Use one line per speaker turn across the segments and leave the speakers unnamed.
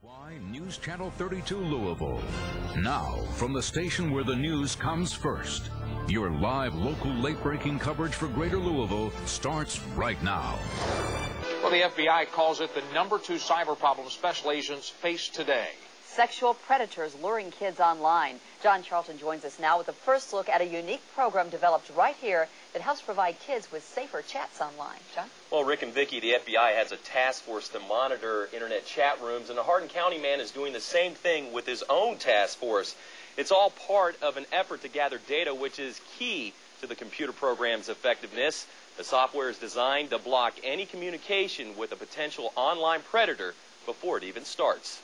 WLKY News Channel 32 Louisville. Now, from the station where the news comes first, your live local late-breaking coverage for Greater Louisville starts right now.
Well, the FBI calls it the #2 cyber problem special agents face today.
Sexual predators luring kids online. John Charlton joins us now with the first look at a unique program developed right here that helps provide kids with safer chats online. John?
Well, Rick and Vicki, the FBI has a task force to monitor internet chat rooms, and the Hardin County man is doing the same thing with his own task force. It's all part of an effort to gather data, which is key to the computer program's effectiveness. The software is designed to block any communication with a potential online predator before it even starts.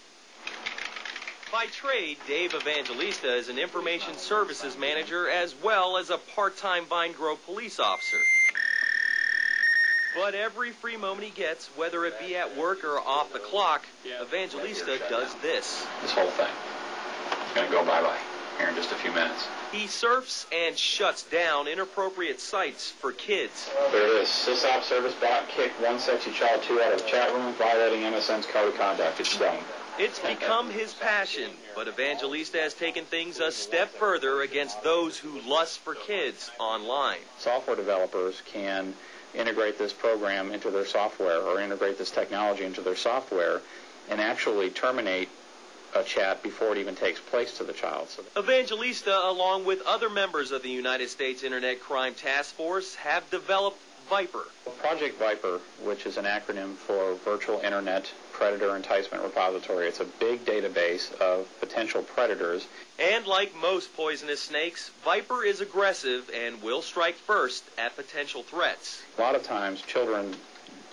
By trade, Dave Evangelista is an information services manager as well as a part-time Vine Grove police officer. But every free moment he gets, whether it be at work or off the clock, Evangelista does this.
This whole thing is going to go bye-bye here in just a few minutes.
He surfs and shuts down inappropriate sites for kids.
There it is. SysOps service bot kicked one sexy child 2 out of the chat room, violating MSN's code of conduct. It's done.
It's become his passion, but Evangelista has taken things a step further against those who lust for kids online.
Software developers can integrate this program into their software or integrate this technology into their software and actually terminate a chat before it even takes place to the child.
Evangelista, along with other members of the United States Internet Crime Task Force, have developed Viper.
Project Viper, which is an acronym for Virtual Internet Predator Enticement Repository. It's a big database of potential predators.
And like most poisonous snakes, Viper is aggressive and will strike first at potential threats.
A lot of times children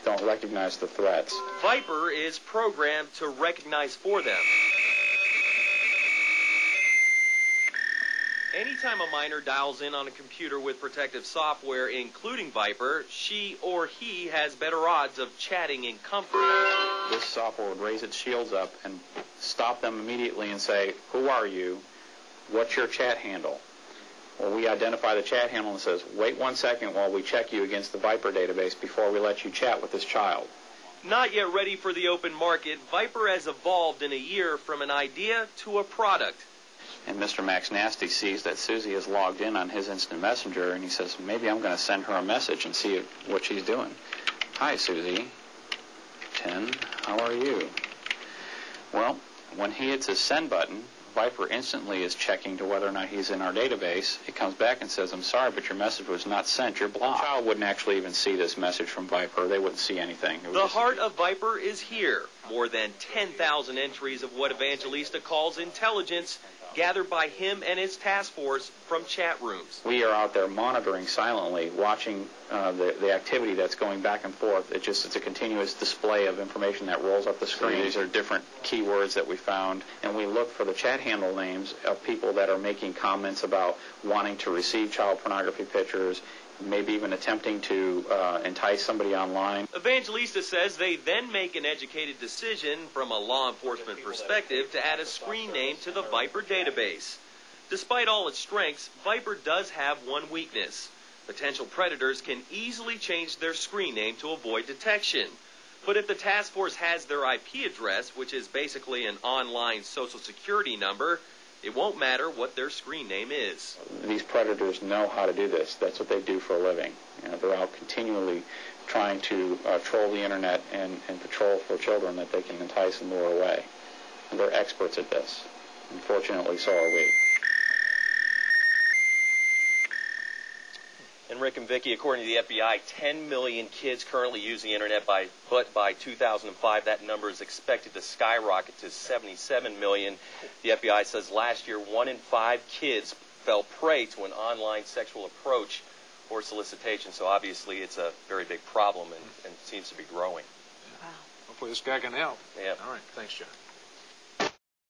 don't recognize the threats.
Viper is programmed to recognize for them. Anytime a minor dials in on a computer with protective software, including Viper, she or he has better odds of chatting in comfort.
This software would raise its shields up and stop them immediately and say, "Who are you? What's your chat handle?" Well, we identify the chat handle and says, "Wait 1 second while we check you against the Viper database before we let you chat with this child."
Not yet ready for the open market, Viper has evolved in a year from an idea to a product.
And Mr. Max Nasty sees that Susie is logged in on his instant messenger, and he says, maybe I'm going to send her a message and see what she's doing. "Hi, Susie. 10, how are you?" Well, when he hits his send button, Viper instantly is checking to whether or not he's in our database. It comes back and says, "I'm sorry, but your message was not sent. You're blocked." The child wouldn't actually even see this message from Viper. They wouldn't see anything.
The heart of Viper is here. More than 10,000 entries of what Evangelista calls intelligence gathered by him and his task force from chat rooms.
We are out there monitoring silently, watching the activity that's going back and forth. It's a continuous display of information that rolls up the screen. So these are different keywords that we found, and we look for the chat handle names of people that are making comments about wanting to receive child pornography pictures, maybe even attempting to entice somebody online.
Evangelista says they then make an educated decision from a law enforcement perspective to add a screen name to the Viper database. Despite all its strengths, Viper does have one weakness. Potential predators can easily change their screen name to avoid detection. But if the task force has their IP address, which is basically an online social security number, it won't matter what their screen name is.
These predators know how to do this. That's what they do for a living. They're out continually trying to troll the internet and patrol for children that they can entice and lure away. And they're experts at this. Unfortunately, so are we.
And Rick and Vicki, according to the FBI, 10 million kids currently use the internet, but by 2005 that number is expected to skyrocket to 77 million. The FBI says last year 1 in 5 kids fell prey to an online sexual approach or solicitation. So obviously it's a very big problem and seems to be growing.
Wow. Hopefully this guy can help.
Yeah.
All right. Thanks, John.